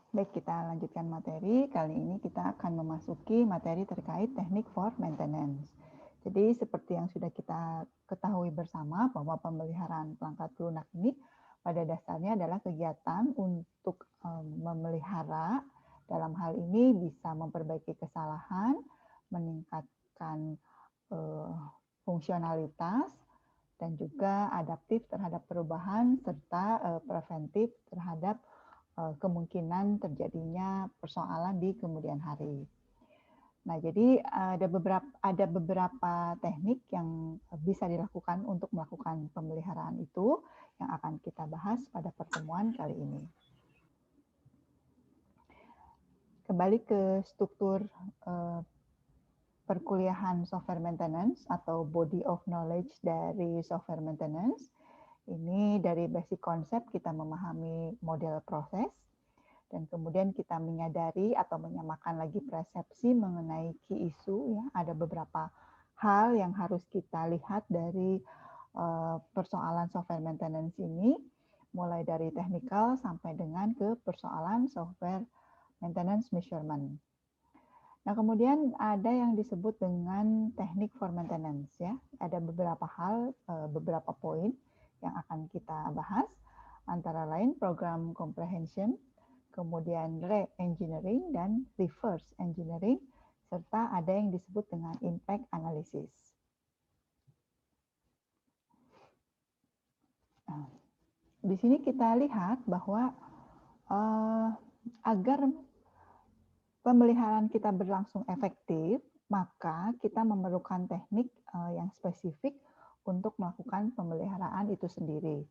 Baik, kita lanjutkan materi. Kali ini kita akan memasuki materi terkait teknik for maintenance. Jadi seperti yang sudah kita ketahui bersama bahwa pemeliharaan perangkat lunak ini pada dasarnya adalah kegiatan untuk memelihara, dalam hal ini bisa memperbaiki kesalahan, meningkatkan fungsionalitas, dan juga adaptif terhadap perubahan, serta preventif terhadap kemungkinan terjadinya persoalan di kemudian hari. Nah, jadi ada beberapa teknik yang bisa dilakukan untuk melakukan pemeliharaan itu yang akan kita bahas pada pertemuan kali ini. Kembali ke struktur perkuliahan software maintenance atau body of knowledge dari software maintenance. Ini dari basic konsep kita memahami model proses, dan kemudian kita menyadari atau menyamakan lagi persepsi mengenai key issue, ya. Ada beberapa hal yang harus kita lihat dari persoalan software maintenance ini, mulai dari technical sampai dengan ke persoalan software maintenance measurement. Nah, kemudian ada yang disebut dengan teknik for maintenance, ya. Ada beberapa hal, beberapa poin yang akan kita bahas, antara lain program comprehension, kemudian re-engineering dan reverse engineering, serta ada yang disebut dengan impact analysis. Nah, di sini kita lihat bahwa agar pemeliharaan kita berlangsung efektif, maka kita memerlukan teknik yang spesifik untuk melakukan pemeliharaan itu sendiri.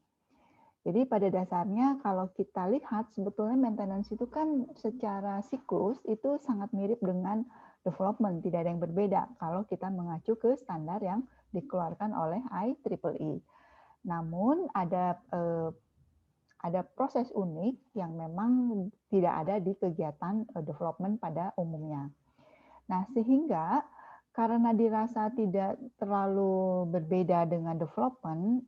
Jadi pada dasarnya kalau kita lihat sebetulnya maintenance itu kan secara siklus itu sangat mirip dengan development, tidak ada yang berbeda kalau kita mengacu ke standar yang dikeluarkan oleh IEEE. Namun ada proses unik yang memang tidak ada di kegiatan development pada umumnya. Nah, sehingga karena dirasa tidak terlalu berbeda dengan development,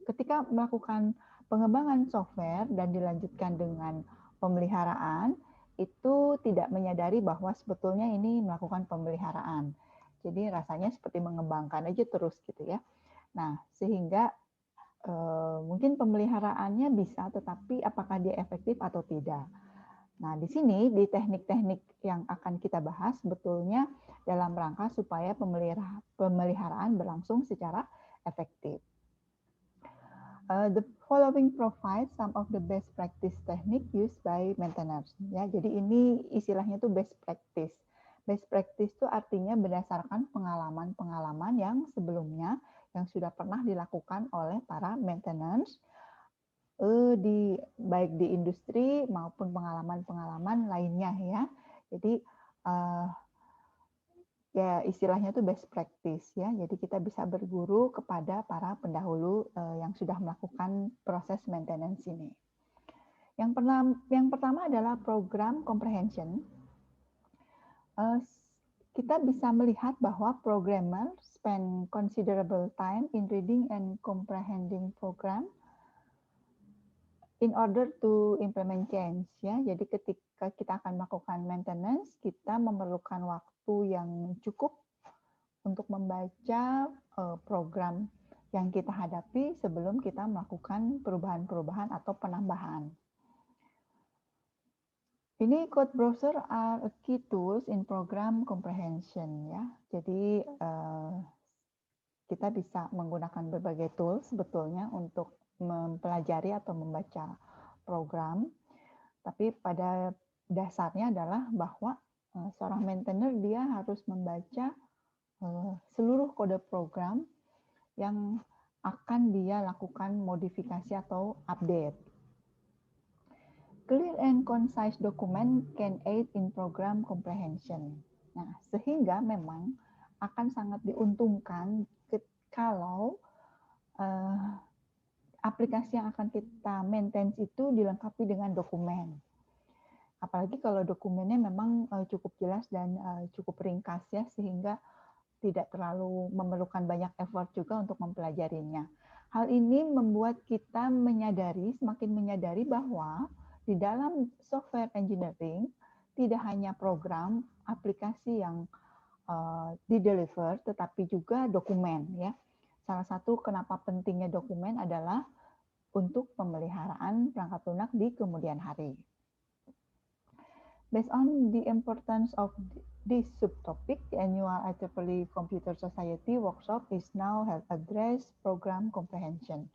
ketika melakukan pengembangan software dan dilanjutkan dengan pemeliharaan, itu tidak menyadari bahwa sebetulnya ini melakukan pemeliharaan. Jadi rasanya seperti mengembangkan aja terus gitu ya. Nah, sehingga mungkin pemeliharaannya bisa, tetapi apakah dia efektif atau tidak. Nah, di sini di teknik-teknik yang akan kita bahas sebetulnya dalam rangka supaya pemeliharaan berlangsung secara efektif. The following provide some of the best practice technique used by maintainers. Ya, jadi ini istilahnya tuh best practice. Best practice itu artinya berdasarkan pengalaman-pengalaman yang sebelumnya yang sudah pernah dilakukan oleh para maintenance baik di industri maupun pengalaman-pengalaman lainnya, ya. Jadi ya istilahnya itu best practice, ya. Jadi kita bisa berguru kepada para pendahulu yang sudah melakukan proses maintenance ini. Yang pertama adalah program comprehension. Kita bisa melihat bahwa programmer spend considerable time in reading and comprehending program in order to implement change, ya. Jadi ketika kita akan melakukan maintenance, kita memerlukan waktu yang cukup untuk membaca program yang kita hadapi sebelum kita melakukan perubahan-perubahan atau penambahan. Ini code browser are a key tools in program comprehension, ya. Jadi kita bisa menggunakan berbagai tools sebetulnya untuk mempelajari atau membaca program, tapi pada dasarnya adalah bahwa seorang maintainer dia harus membaca seluruh kode program yang akan dia lakukan modifikasi atau update. Clear and concise document can aid in program comprehension. Nah, sehingga memang akan sangat diuntungkan kalau aplikasi yang akan kita maintain itu dilengkapi dengan dokumen. Apalagi kalau dokumennya memang cukup jelas dan cukup ringkas, ya, sehingga tidak terlalu memerlukan banyak effort juga untuk mempelajarinya. Hal ini membuat kita semakin menyadari bahwa di dalam software engineering tidak hanya program, aplikasi yang di-deliver, tetapi juga dokumen ya. Salah satu kenapa pentingnya dokumen adalah untuk pemeliharaan perangkat lunak di kemudian hari. Based on the importance of this subtopic, the annual IEEE Computer Society workshop is now have addressed program comprehension.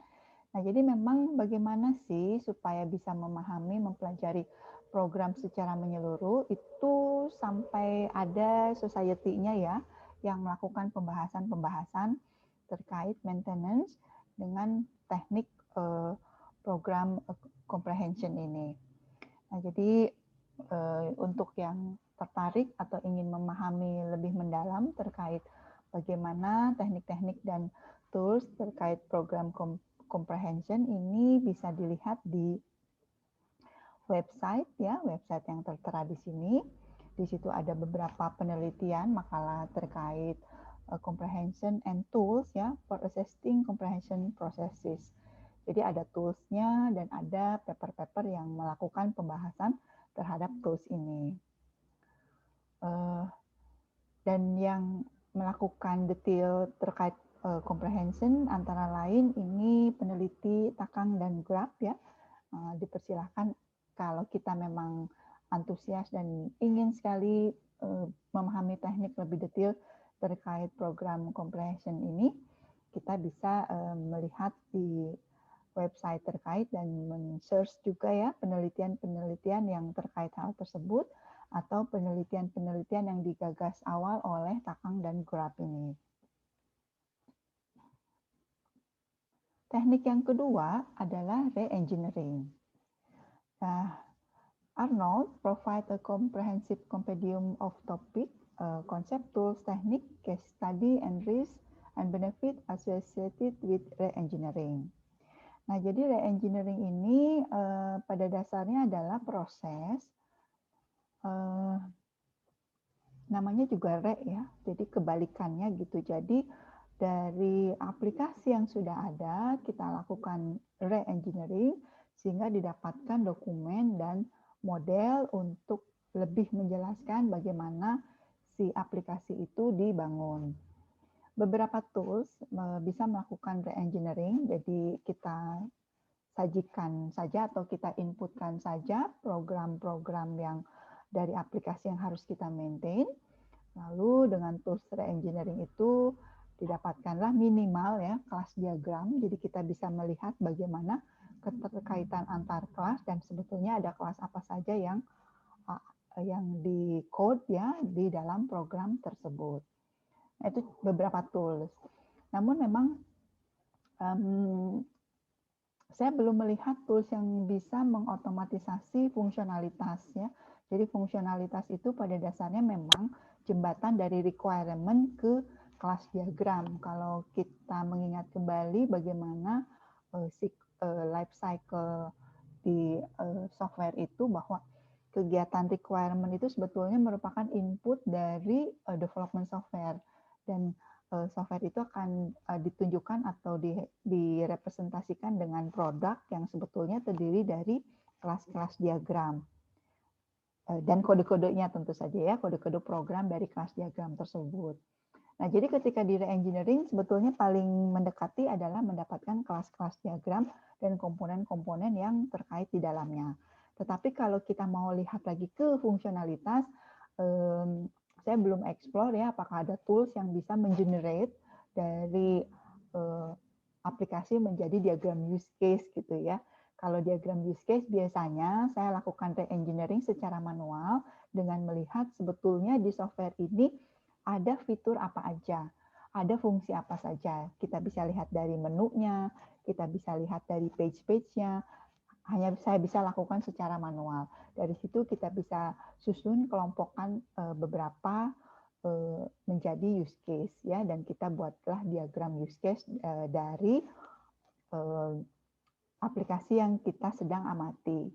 Nah, jadi memang bagaimana sih supaya bisa memahami, mempelajari program secara menyeluruh itu sampai ada society-nya ya yang melakukan pembahasan-pembahasan terkait maintenance dengan teknik program comprehension ini. Nah, jadi untuk yang tertarik atau ingin memahami lebih mendalam terkait bagaimana teknik-teknik dan tools terkait program comprehension ini bisa dilihat di website ya, website yang tertera di sini. Di situ ada beberapa penelitian makalah terkait comprehension and tools ya for assessing comprehension processes. Jadi ada tools-nya dan ada paper-paper yang melakukan pembahasan terhadap tools ini. Dan yang melakukan detail terkait comprehension antara lain ini peneliti Takang dan Grab ya. Dipersilahkan kalau kita memang antusias dan ingin sekali memahami teknik lebih detail terkait program comprehension ini, kita bisa melihat di website terkait dan men-search juga ya penelitian-penelitian yang terkait hal tersebut atau penelitian-penelitian yang digagas awal oleh Takang dan Grab ini. Teknik yang kedua adalah re-engineering. Nah, Arnold provide a comprehensive compendium of topic, concept, tools, technique, case study, and risk and benefit associated with re-engineering. Nah, jadi re-engineering ini pada dasarnya adalah proses, namanya juga re ya, jadi kebalikannya gitu. Jadi dari aplikasi yang sudah ada, kita lakukan re-engineering sehingga didapatkan dokumen dan model untuk lebih menjelaskan bagaimana si aplikasi itu dibangun. Beberapa tools bisa melakukan re-engineering, jadi kita sajikan saja atau kita inputkan saja program-program yang dari aplikasi yang harus kita maintain. Lalu dengan tools re-engineering itu didapatkanlah minimal ya kelas diagram, jadi kita bisa melihat bagaimana keterkaitan antar kelas dan sebetulnya ada kelas apa saja yang di code ya di dalam program tersebut. Nah, itu beberapa tools. Namun memang saya belum melihat tools yang bisa mengotomatisasi fungsionalitas ya. Jadi fungsionalitas itu pada dasarnya memang jembatan dari requirement ke kelas diagram. Kalau kita mengingat kembali bagaimana life cycle di software itu, bahwa kegiatan requirement itu sebetulnya merupakan input dari development software, dan software itu akan ditunjukkan atau direpresentasikan dengan produk yang sebetulnya terdiri dari kelas-kelas diagram dan kode-kodenya tentu saja ya, kode-kode program dari kelas diagram tersebut. Nah, jadi ketika di re-engineering sebetulnya paling mendekati adalah mendapatkan kelas-kelas diagram dan komponen-komponen yang terkait di dalamnya. Tetapi kalau kita mau lihat lagi ke fungsionalitas, saya belum explore ya apakah ada tools yang bisa mengenerate dari aplikasi menjadi diagram use case gitu ya. Kalau diagram use case biasanya saya lakukan re-engineering secara manual dengan melihat sebetulnya di software ini ada fitur apa aja, ada fungsi apa saja. Kita bisa lihat dari menunya, kita bisa lihat dari page-page-nya, hanya saya bisa lakukan secara manual. Dari situ kita bisa susun, kelompokkan beberapa menjadi use case ya, dan kita buatlah diagram use case dari aplikasi yang kita sedang amati.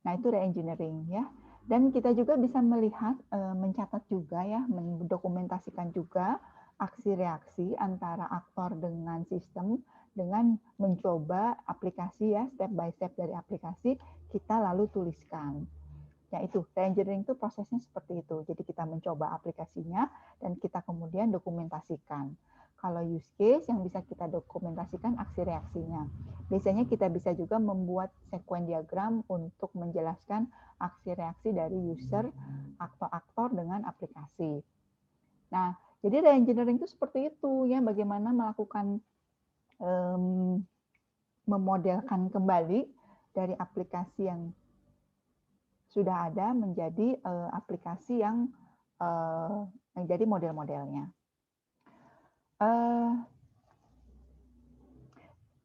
Nah, itu re-engineering ya. Dan kita juga bisa melihat, mencatat juga ya, mendokumentasikan juga aksi reaksi antara aktor dengan sistem dengan mencoba aplikasi ya, step by step dari aplikasi kita lalu tuliskan. Ya itu, re-engineering itu prosesnya seperti itu. Jadi kita mencoba aplikasinya dan kita kemudian dokumentasikan. Kalau use case yang bisa kita dokumentasikan aksi reaksinya. Biasanya kita bisa juga membuat sequence diagram untuk menjelaskan aksi reaksi dari user, aktor-aktor dengan aplikasi. Nah, jadi re-engineering itu seperti itu ya, bagaimana melakukan memodelkan kembali dari aplikasi yang sudah ada menjadi aplikasi yang menjadi model-modelnya.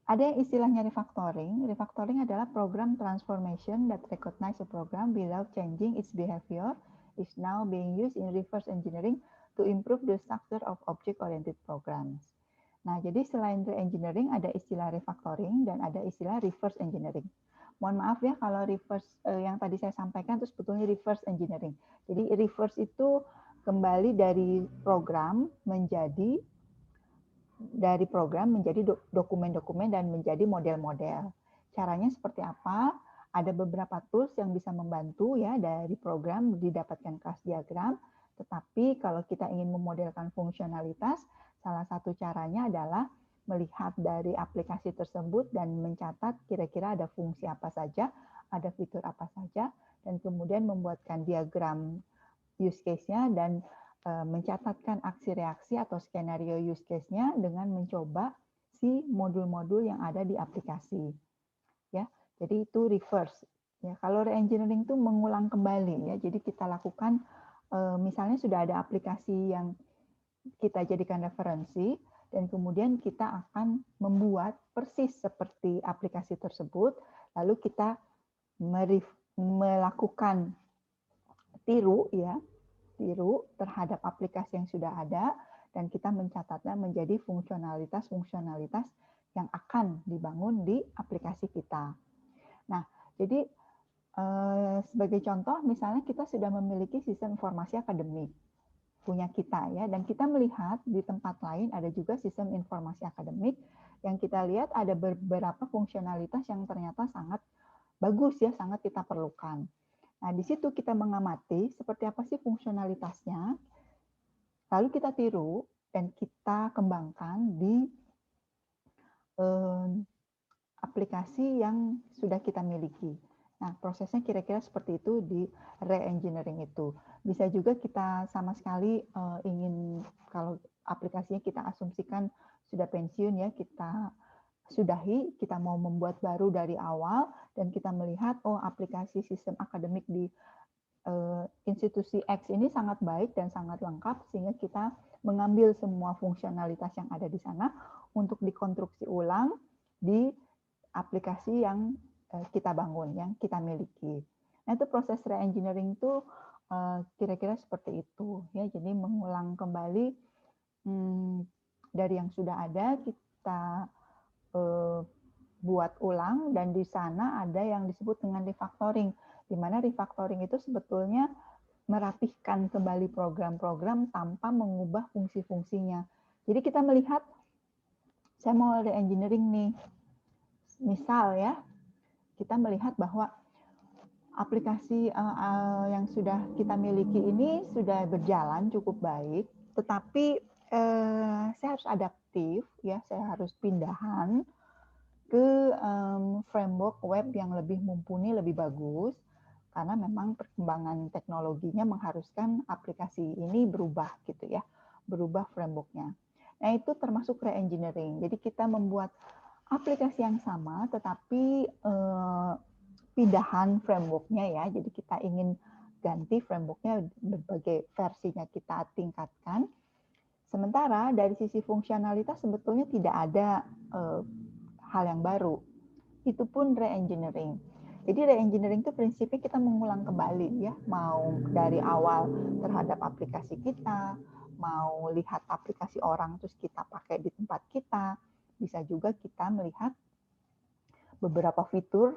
Ada yang istilahnya refactoring. Refactoring adalah program transformation that recognize a program without changing its behavior is now being used in reverse engineering to improve the structure of object-oriented programs. Nah, jadi selain re-engineering ada istilah refactoring dan ada istilah reverse engineering. Mohon maaf ya kalau reverse yang tadi saya sampaikan itu sebetulnya reverse engineering. Jadi reverse itu kembali dari program menjadi dokumen-dokumen dan menjadi model-model. Caranya seperti apa? Ada beberapa tools yang bisa membantu ya dari program didapatkan kelas diagram. Tetapi kalau kita ingin memodelkan fungsionalitas, salah satu caranya adalah melihat dari aplikasi tersebut dan mencatat kira-kira ada fungsi apa saja, ada fitur apa saja, dan kemudian membuatkan diagram use case-nya dan mencatatkan aksi reaksi atau skenario use case-nya dengan mencoba si modul-modul yang ada di aplikasi. Ya, jadi itu reverse. Ya, kalau re-engineering itu mengulang kembali ya. Jadi kita lakukan misalnya sudah ada aplikasi yang kita jadikan referensi dan kemudian kita akan membuat persis seperti aplikasi tersebut, lalu kita melakukan tiru terhadap aplikasi yang sudah ada dan kita mencatatnya menjadi fungsionalitas-fungsionalitas yang akan dibangun di aplikasi kita. Nah, jadi sebagai contoh misalnya kita sudah memiliki sistem informasi akademik punya kita ya, dan kita melihat di tempat lain ada juga sistem informasi akademik yang kita lihat ada beberapa fungsionalitas yang ternyata sangat bagus ya, sangat kita perlukan. Nah, di situ kita mengamati seperti apa sih fungsionalitasnya, lalu kita tiru dan kita kembangkan di aplikasi yang sudah kita miliki. Nah, prosesnya kira-kira seperti itu di re-engineering itu. Bisa juga kita sama sekali ingin, kalau aplikasinya kita asumsikan sudah pensiun ya, kita sudahi, kita mau membuat baru dari awal, dan kita melihat, oh aplikasi sistem akademik di institusi X ini sangat baik dan sangat lengkap, sehingga kita mengambil semua fungsionalitas yang ada di sana untuk dikonstruksi ulang di aplikasi yang kita bangun, yang kita miliki. Nah, itu proses re-engineering itu kira-kira seperti itu ya. Jadi mengulang kembali dari yang sudah ada, kita buat ulang, dan di sana ada yang disebut dengan refactoring, di mana refactoring itu sebetulnya merapihkan kembali program-program tanpa mengubah fungsi-fungsinya. Jadi kita melihat, saya mau re-engineering nih, misal ya, kita melihat bahwa aplikasi yang sudah kita miliki ini sudah berjalan cukup baik, tetapi saya harus adaptif, ya, saya harus pindahan ke framework web yang lebih mumpuni, lebih bagus, karena memang perkembangan teknologinya mengharuskan aplikasi ini berubah gitu ya, berubah frameworknya. Nah, itu termasuk re-engineering. Jadi kita membuat aplikasi yang sama, tetapi pindahan frameworknya ya. Jadi kita ingin ganti frameworknya, berbagai versinya kita tingkatkan. Sementara dari sisi fungsionalitas sebetulnya tidak ada hal yang baru. Itu pun re-engineering. Jadi re-engineering itu prinsipnya kita mengulang kembali ya, mau dari awal terhadap aplikasi kita, mau lihat aplikasi orang terus kita pakai di tempat kita, bisa juga kita melihat beberapa fitur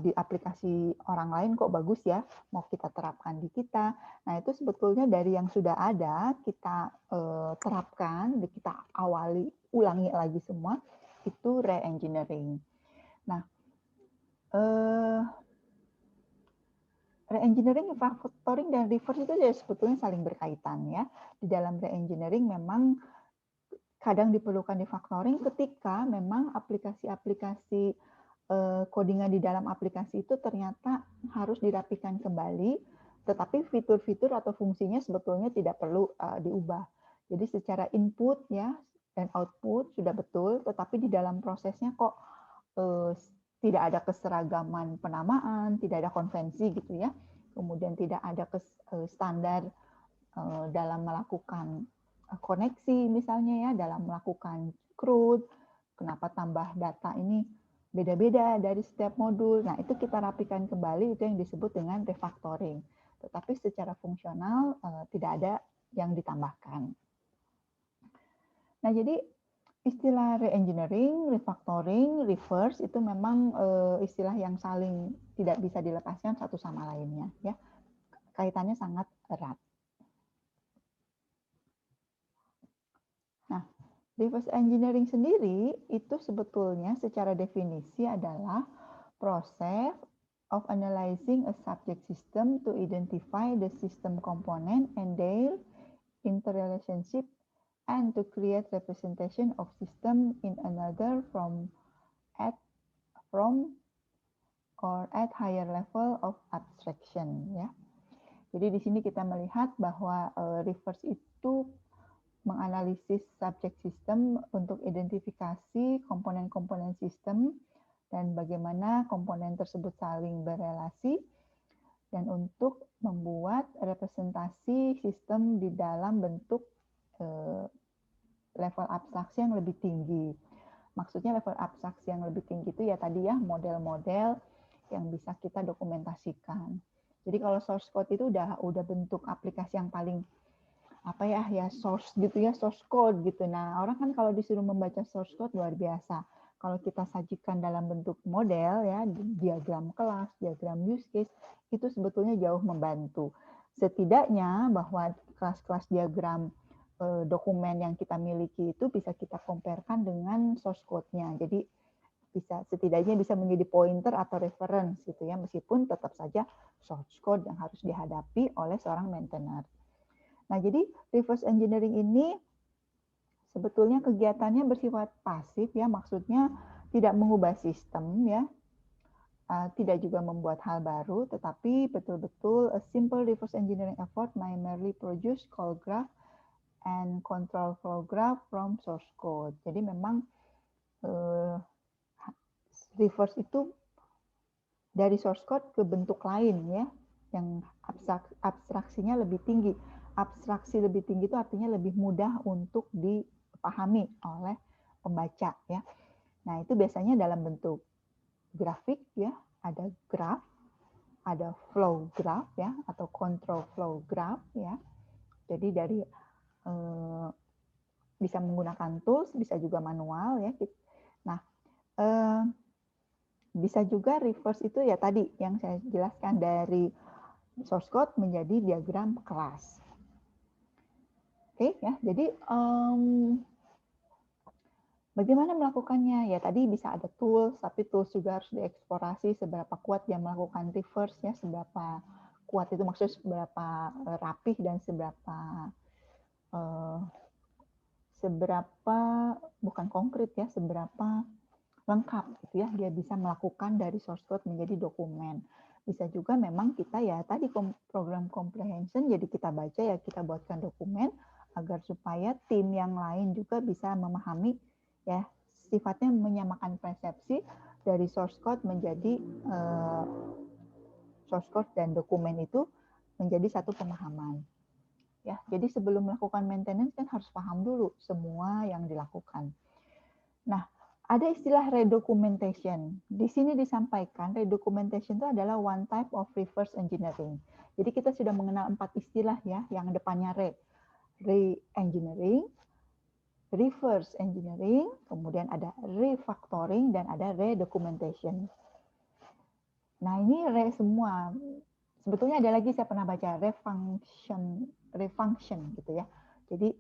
di aplikasi orang lain kok bagus ya, mau kita terapkan di kita. Nah, itu sebetulnya dari yang sudah ada kita terapkan, kita awali, ulangi lagi semua, itu re-engineering. Nah, re-engineering, refactoring, dan reverse itu ya sebetulnya saling berkaitan ya. Di dalam re-engineering memang kadang diperlukan refactoring ketika memang aplikasi-aplikasi codingan di dalam aplikasi itu ternyata harus dirapikan kembali, tetapi fitur-fitur atau fungsinya sebetulnya tidak perlu diubah. Jadi secara input ya dan output sudah betul, tetapi di dalam prosesnya kok tidak ada keseragaman penamaan, tidak ada konvensi gitu ya. Kemudian tidak ada standar dalam melakukan koneksi misalnya ya, dalam melakukan CRUD, kenapa tambah data ini beda-beda dari setiap modul. Nah, itu kita rapikan kembali, itu yang disebut dengan refactoring. Tetapi secara fungsional tidak ada yang ditambahkan. Nah, jadi istilah re-engineering, refactoring, reverse itu memang istilah yang saling tidak bisa dilepaskan satu sama lainnya ya. Kaitannya sangat erat. Nah, reverse engineering sendiri itu sebetulnya secara definisi adalah proses of analyzing a subject system to identify the system component and their interrelationship and to create representation of system in another from or at higher level of abstraction ya. Jadi di sini kita melihat bahwa reverse itu menganalisis subject system untuk identifikasi komponen-komponen sistem dan bagaimana komponen tersebut saling berelasi dan untuk membuat representasi sistem di dalam bentuk level abstraksi yang lebih tinggi. Maksudnya level abstraksi yang lebih tinggi itu ya tadi ya model-model yang bisa kita dokumentasikan. Jadi kalau source code itu udah bentuk aplikasi yang paling apa ya source gitu ya, source code gitu. Nah, orang kan kalau disuruh membaca source code luar biasa. Kalau kita sajikan dalam bentuk model ya, diagram kelas, diagram use case, itu sebetulnya jauh membantu. Setidaknya bahwa kelas-kelas diagram dokumen yang kita miliki itu bisa kita comparekan dengan source code-nya. Jadi setidaknya bisa menjadi pointer atau reference gitu ya, meskipun tetap saja source code yang harus dihadapi oleh seorang maintainer. Nah, jadi reverse engineering ini sebetulnya kegiatannya bersifat pasif ya, maksudnya tidak mengubah sistem ya, tidak juga membuat hal baru, tetapi betul-betul a simple reverse engineering effort primarily produce call graph and control flow graph from source code. Jadi memang reverse itu dari source code ke bentuk lain ya, yang abstraksinya lebih tinggi. Abstraksi lebih tinggi itu artinya lebih mudah untuk dipahami oleh pembaca ya. Nah, itu biasanya dalam bentuk grafik ya, ada graph, ada flow graph ya atau control flow graph ya. Jadi dari bisa menggunakan tools, bisa juga manual ya. Nah, bisa juga reverse itu ya tadi yang saya jelaskan dari source code menjadi diagram kelas. Oke ya, jadi bagaimana melakukannya? Ya tadi bisa ada tools, tapi tools juga harus dieksplorasi seberapa kuat dia melakukan reverse ya, seberapa kuat itu maksudnya seberapa rapih dan seberapa bukan konkret ya, seberapa lengkap gitu ya dia bisa melakukan dari source code menjadi dokumen. Bisa juga memang kita ya tadi program comprehension, jadi kita baca ya kita buatkan dokumen agar supaya tim yang lain juga bisa memahami ya, sifatnya menyamakan persepsi dari source code menjadi source code dan dokumen itu menjadi satu pemahaman. Ya, jadi sebelum melakukan maintenance kan harus paham dulu semua yang dilakukan. Nah, ada istilah redocumentation. Di sini disampaikan redocumentation itu adalah one type of reverse engineering. Jadi kita sudah mengenal 4 istilah ya, yang depannya re-engineering, reverse engineering, kemudian ada refactoring, dan ada redocumentation. Nah, ini semua. Sebetulnya ada lagi saya pernah baca refunction gitu ya. Jadi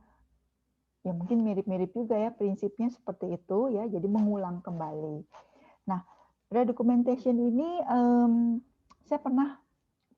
ya mungkin mirip-mirip juga ya prinsipnya seperti itu ya. Jadi mengulang kembali. Nah, redocumentation ini saya pernah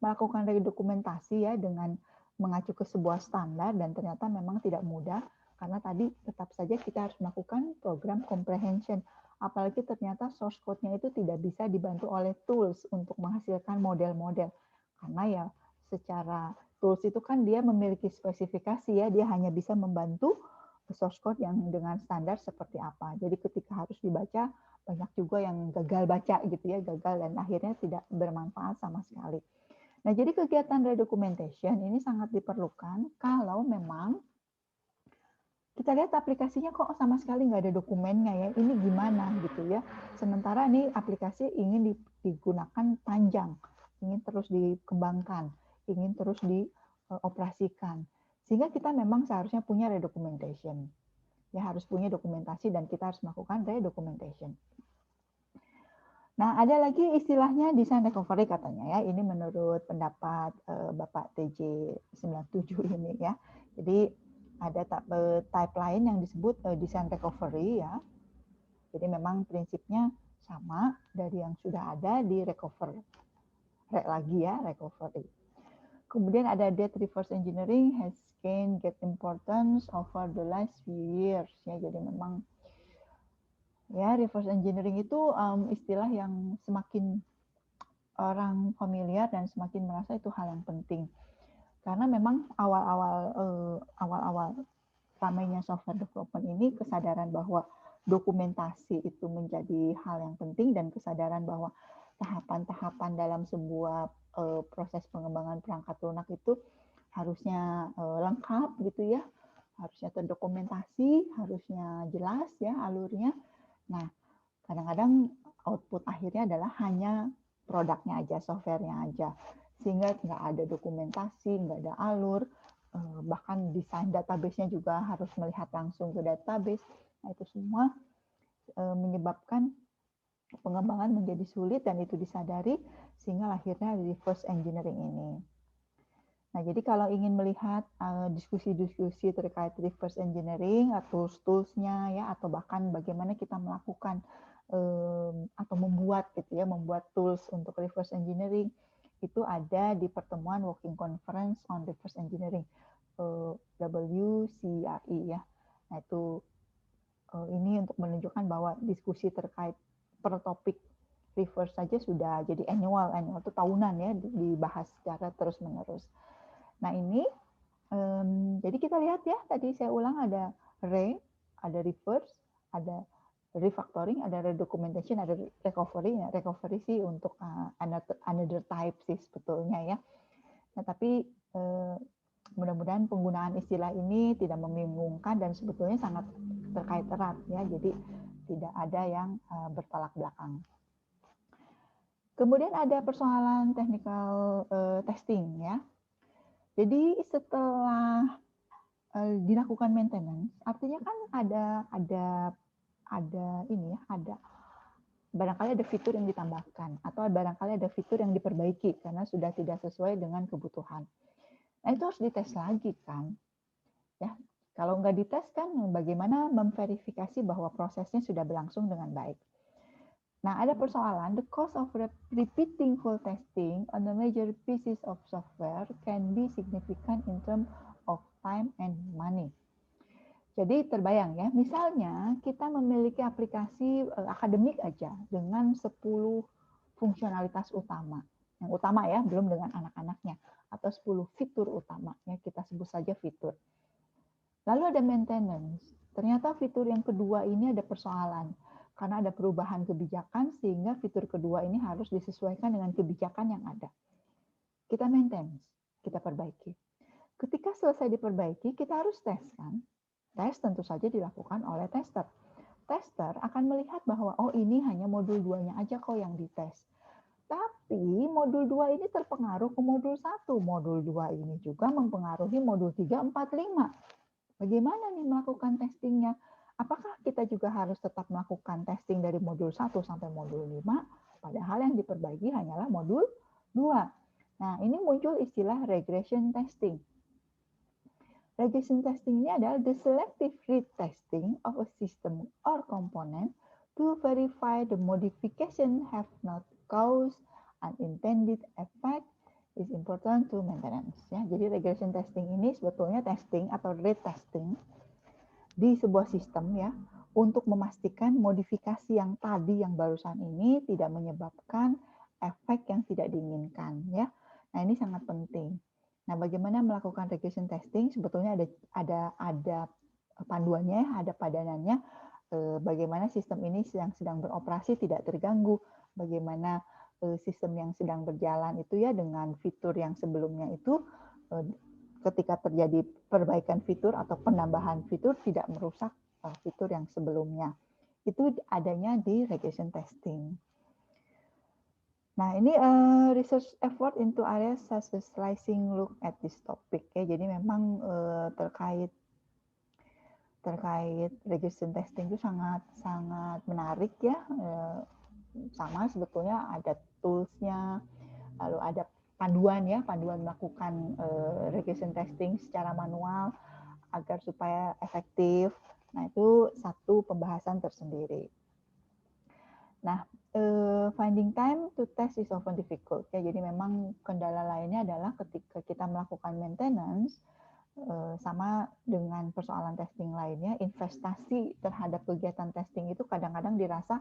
melakukan redokumentasi ya dengan mengacu ke sebuah standar, dan ternyata memang tidak mudah karena tadi tetap saja kita harus melakukan program comprehension. Apalagi ternyata source code-nya itu tidak bisa dibantu oleh tools untuk menghasilkan model-model. Karena ya secara tools itu kan dia memiliki spesifikasi ya, dia hanya bisa membantu source code yang dengan standar seperti apa. Jadi ketika harus dibaca, banyak juga yang gagal baca gitu ya, gagal dan akhirnya tidak bermanfaat sama sekali. Nah, jadi kegiatan redocumentation ini sangat diperlukan kalau memang kita lihat aplikasinya kok sama sekali nggak ada dokumennya ya, ini gimana gitu ya. Sementara ini aplikasi ingin digunakan panjang, ingin terus dikembangkan, ingin terus dioperasikan. Sehingga kita memang seharusnya punya redocumentation. Ya harus punya dokumentasi dan kita harus melakukan redocumentation. Nah, ada lagi istilahnya design recovery katanya ya. Ini menurut pendapat Bapak TJ97 ini ya. Jadi ada type lain yang disebut design recovery ya. Jadi memang prinsipnya sama dari yang sudah ada di recover lagi ya, recovery. Kemudian ada debt reverse engineering has gained great importance over the last few years ya. Jadi memang ya, reverse engineering itu istilah yang semakin orang familiar dan semakin merasa itu hal yang penting. Karena memang awal-awal ramainya software development ini kesadaran bahwa dokumentasi itu menjadi hal yang penting dan kesadaran bahwa tahapan-tahapan dalam sebuah proses pengembangan perangkat lunak itu harusnya lengkap gitu ya, harusnya terdokumentasi, harusnya jelas ya alurnya. Nah, kadang-kadang output akhirnya adalah hanya produknya aja, softwarenya aja. Sehingga nggak ada dokumentasi, nggak ada alur, bahkan desain database-nya juga harus melihat langsung ke database. Nah, itu semua menyebabkan pengembangan menjadi sulit dan itu disadari, sehingga lahirnya reverse engineering ini. Nah, jadi kalau ingin melihat diskusi-diskusi terkait reverse engineering, tools-toolsnya ya, atau bahkan bagaimana kita melakukan atau membuat gitu ya, membuat tools untuk reverse engineering, itu ada di pertemuan Working Conference on Reverse Engineering WCRE ya. Nah, itu ini untuk menunjukkan bahwa diskusi terkait per topik reverse saja sudah jadi annual itu tahunan ya, dibahas secara terus-menerus. Nah, ini jadi kita lihat ya, tadi saya ulang ada ada reverse, ada refactoring, ada redocumentation, ada recovery. Nah, recovery sih untuk another type sih sebetulnya ya. Nah, tapi mudah-mudahan penggunaan istilah ini tidak membingungkan dan sebetulnya sangat terkait erat ya. Jadi tidak ada yang bertolak belakang. Kemudian ada persoalan technical testing ya. Jadi setelah dilakukan maintenance, artinya kan ada ini ya, ada barangkali ada fitur yang ditambahkan atau barangkali ada fitur yang diperbaiki karena sudah tidak sesuai dengan kebutuhan. Nah, itu harus dites lagi kan. Ya, kalau nggak dites kan bagaimana memverifikasi bahwa prosesnya sudah berlangsung dengan baik. Nah, ada persoalan, the cost of repeating full testing on the major pieces of software can be significant in terms of time and money. Jadi terbayang ya, misalnya kita memiliki aplikasi akademik aja dengan 10 fungsionalitas utama. Yang utama ya, belum dengan anak-anaknya. Atau 10 fitur utama, ya kita sebut saja fitur. Lalu ada maintenance. Ternyata fitur yang kedua ini ada persoalan karena ada perubahan kebijakan sehingga fitur kedua ini harus disesuaikan dengan kebijakan yang ada. Kita maintenance, kita perbaiki. Ketika selesai diperbaiki, kita harus tes kan? Tes tentu saja dilakukan oleh tester. Tester akan melihat bahwa oh ini hanya modul 2-nya aja kok yang dites. Tapi modul 2 ini terpengaruh ke modul 1. Modul 2 ini juga mempengaruhi modul 3, 4, 5. Bagaimana nih melakukan testingnya? Apakah kita juga harus tetap melakukan testing dari modul 1 sampai modul 5, padahal yang diperbaiki hanyalah modul 2. Nah, ini muncul istilah regression testing. Regression testing ini adalah the selective retesting of a system or component to verify the modification have not caused unintended effect, is important to maintenance. Ya, jadi regression testing ini sebetulnya testing atau retesting di sebuah sistem ya untuk memastikan modifikasi yang tadi yang barusan ini tidak menyebabkan efek yang tidak diinginkan ya. Nah, ini sangat penting. Nah, bagaimana melakukan regression testing? Sebetulnya ada panduannya, ada padanannya. Bagaimana sistem ini sedang beroperasi tidak terganggu, bagaimana sistem yang sedang berjalan itu ya dengan fitur yang sebelumnya itu ketika terjadi perbaikan fitur atau penambahan fitur tidak merusak fitur yang sebelumnya. Itu adanya di regression testing. Nah, ini research effort into areas such as slicing look at this topic ya. Jadi memang terkait regression testing itu sangat menarik ya. Sama sebetulnya ada tools-nya, lalu ada panduan melakukan regression testing secara manual agar supaya efektif. Nah, itu satu pembahasan tersendiri. Nah, finding time to test is often difficult ya. Jadi memang kendala lainnya adalah ketika kita melakukan maintenance sama dengan persoalan testing lainnya, investasi terhadap kegiatan testing itu kadang-kadang dirasa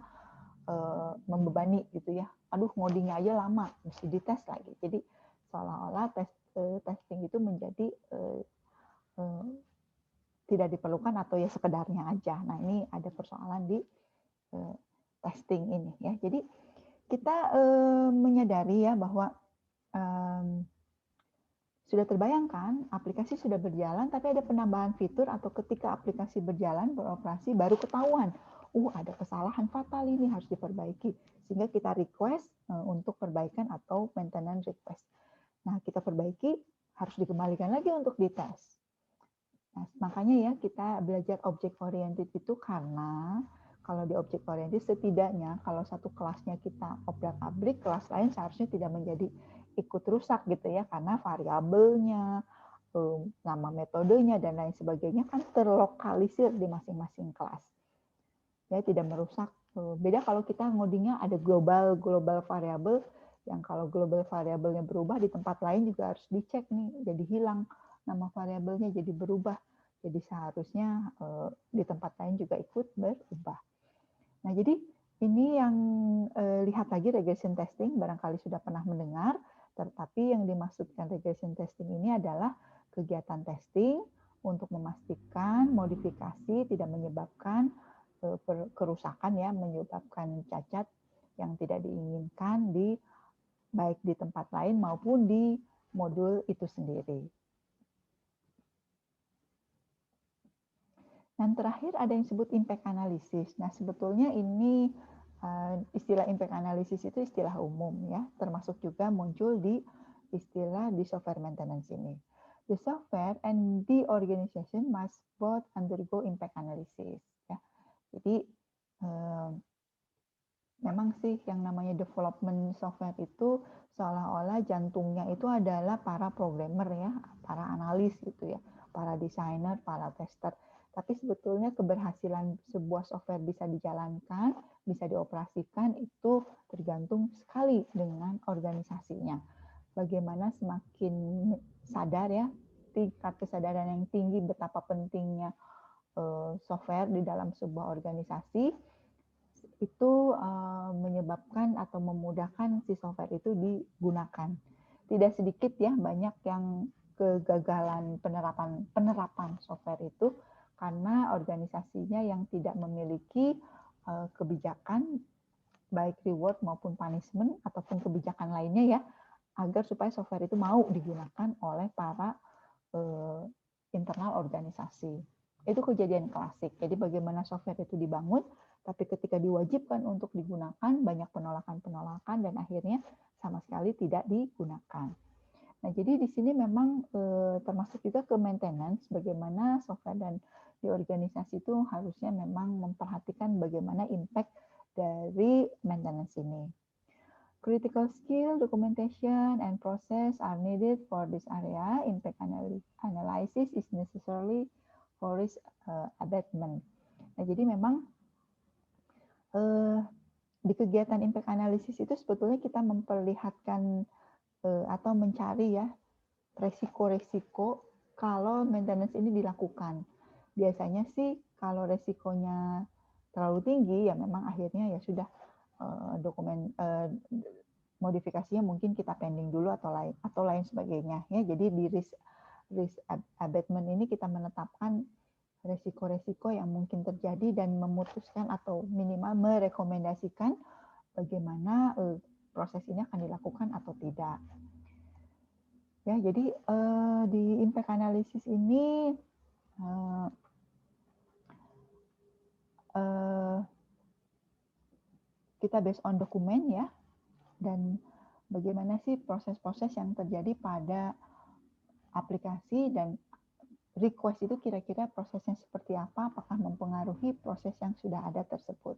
membebani gitu ya. Aduh, ngodingnya aja lama, mesti dites lagi. Jadi seolah-olah testing itu menjadi tidak diperlukan atau ya sekedarnya aja. Nah, ini ada persoalan di testing ini ya. Jadi kita menyadari ya bahwa sudah terbayangkan aplikasi sudah berjalan tapi ada penambahan fitur atau ketika aplikasi berjalan beroperasi baru ketahuan ada kesalahan fatal ini harus diperbaiki sehingga kita request untuk perbaikan atau maintenance request. Nah, kita perbaiki harus dikembalikan lagi untuk dites. Nah, makanya ya kita belajar object oriented itu karena kalau di object oriented setidaknya kalau satu kelasnya kita obrak-abrik, kelas lain seharusnya tidak menjadi ikut rusak gitu ya, karena variabelnya, nama metodenya dan lain sebagainya kan terlokalisir di masing-masing kelas. Ya, tidak merusak. Beda kalau kita ngodingnya ada global variabel yang kalau global variabelnya berubah di tempat lain juga harus dicek nih, jadi hilang nama variabelnya jadi berubah. Jadi seharusnya di tempat lain juga ikut berubah. Nah, jadi ini yang lihat lagi regression testing, barangkali sudah pernah mendengar, tetapi yang dimaksudkan regression testing ini adalah kegiatan testing untuk memastikan modifikasi tidak menyebabkan kerusakan ya, menyebabkan cacat yang tidak diinginkan baik di tempat lain maupun di modul itu sendiri. Dan terakhir ada yang disebut impact analysis. Nah, sebetulnya ini istilah impact analysis itu istilah umum ya, termasuk juga muncul di istilah di software maintenance ini. The software and the organization must both undergo impact analysis. Ya. Jadi memang sih yang namanya development software itu seolah-olah jantungnya itu adalah para programmer ya, para analis gitu ya, para desainer, para tester. Tapi sebetulnya keberhasilan sebuah software bisa dijalankan, bisa dioperasikan itu tergantung sekali dengan organisasinya. Bagaimana semakin sadar ya, tingkat kesadaran yang tinggi betapa pentingnya software di dalam sebuah organisasi, itu menyebabkan atau memudahkan si software itu digunakan. Tidak sedikit ya, banyak yang kegagalan penerapan software itu karena organisasinya yang tidak memiliki kebijakan baik reward maupun punishment ataupun kebijakan lainnya ya agar supaya software itu mau digunakan oleh para internal organisasi. Itu kejadian klasik. Jadi bagaimana software itu dibangun, tapi ketika diwajibkan untuk digunakan banyak penolakan dan akhirnya sama sekali tidak digunakan. Nah, jadi di sini memang termasuk juga ke maintenance, bagaimana software dan di organisasi itu harusnya memang memperhatikan bagaimana impact dari maintenance ini. Critical skill, documentation, and process are needed for this area. Impact analysis is necessary for risk abatement. Nah, jadi memang di kegiatan impact analysis itu sebetulnya kita memperlihatkan atau mencari ya resiko-resiko kalau maintenance ini dilakukan. Biasanya sih kalau resikonya terlalu tinggi ya memang akhirnya ya sudah modifikasinya mungkin kita pending dulu atau lain sebagainya ya. Jadi di risk abatement ini kita menetapkan resiko-resiko yang mungkin terjadi dan memutuskan atau minimal merekomendasikan bagaimana proses ini akan dilakukan atau tidak. Ya, jadi di impact analysis ini kita based on dokumen ya, dan bagaimana sih proses-proses yang terjadi pada aplikasi dan request itu kira-kira prosesnya seperti apa, apakah mempengaruhi proses yang sudah ada tersebut.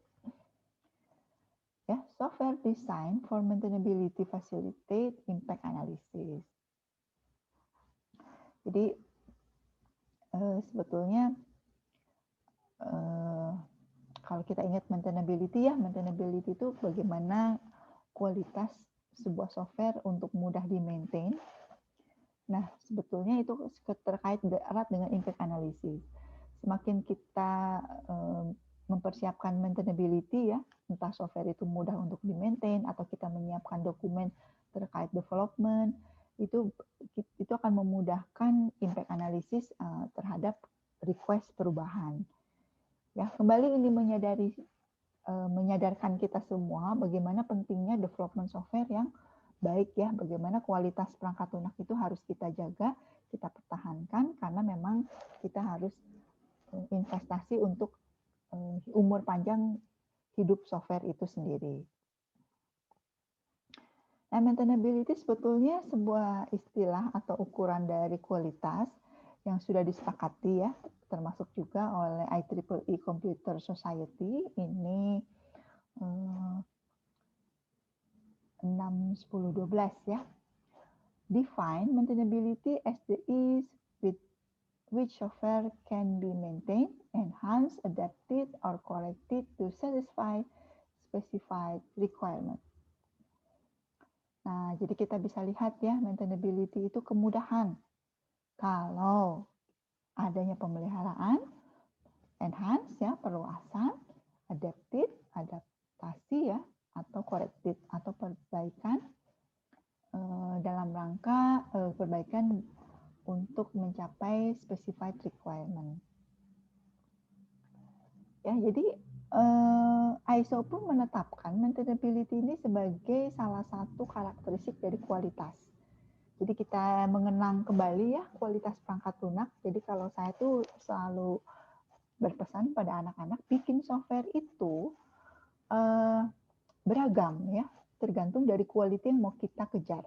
Ya, software design for maintainability facilitate impact analysis. Jadi sebetulnya kalau kita ingat maintainability ya, maintainability itu bagaimana kualitas sebuah software untuk mudah di-maintain. Nah, sebetulnya itu terkait erat dengan impact analysis. Semakin kita mempersiapkan maintainability ya, entah software itu mudah untuk di-maintain atau kita menyiapkan dokumen terkait development, itu akan memudahkan impact analysis terhadap request perubahan. Ya, kembali ini menyadarkan kita semua bagaimana pentingnya development software yang baik ya, bagaimana kualitas perangkat lunak itu harus kita jaga, kita pertahankan karena memang kita harus investasi untuk umur panjang hidup software itu sendiri. Nah, maintainability sebetulnya sebuah istilah atau ukuran dari kualitas yang sudah disepakati ya, termasuk juga oleh IEEE Computer Society. Ini 6.10.12 ya. Define maintainability as the ease with which software can be maintained, enhanced, adapted, or corrected to satisfy specified requirement. Nah, jadi kita bisa lihat ya, maintainability itu kemudahan. Kalau adanya pemeliharaan, enhance ya, perluasan, adapted, adaptasi ya, atau corrected atau perbaikan dalam rangka perbaikan untuk mencapai specified requirement. Ya, jadi ISO pun menetapkan maintainability ini sebagai salah satu karakteristik dari kualitas. Jadi kita mengenang kembali ya kualitas perangkat lunak. Jadi kalau saya tuh selalu berpesan pada anak-anak, bikin software itu beragam ya, tergantung dari quality yang mau kita kejar.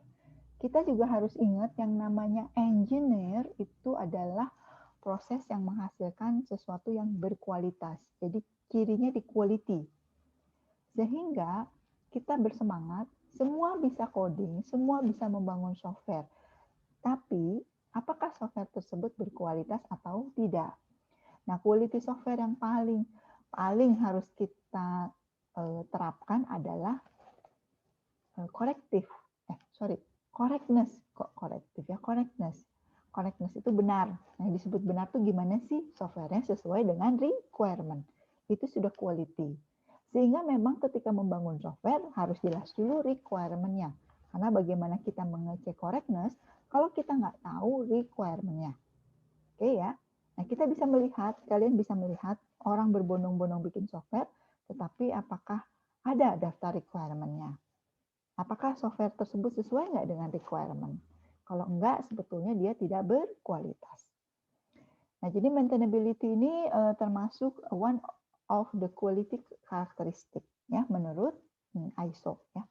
Kita juga harus ingat yang namanya engineer itu adalah proses yang menghasilkan sesuatu yang berkualitas. Jadi cirinya di quality. Sehingga kita bersemangat, semua bisa coding, semua bisa membangun software. Tapi apakah software tersebut berkualitas atau tidak? Nah, quality software yang paling harus kita terapkan adalah correctness. Kok corrective ya? Correctness itu benar. Nah, disebut benar tuh gimana sih? Softwarenya sesuai dengan requirement. Itu sudah quality. Sehingga memang ketika membangun software harus jelas dulu requirement-nya. Karena bagaimana kita mengecek correctness kalau kita nggak tahu requirement-nya. Oke ya. Nah, kita bisa melihat, kalian bisa melihat orang berbondong-bondong bikin software, tetapi apakah ada daftar requirement-nya? Apakah software tersebut sesuai nggak dengan requirement? Kalau enggak, sebetulnya dia tidak berkualitas. Nah, jadi maintainability ini termasuk one of the quality characteristic ya menurut ISO ya.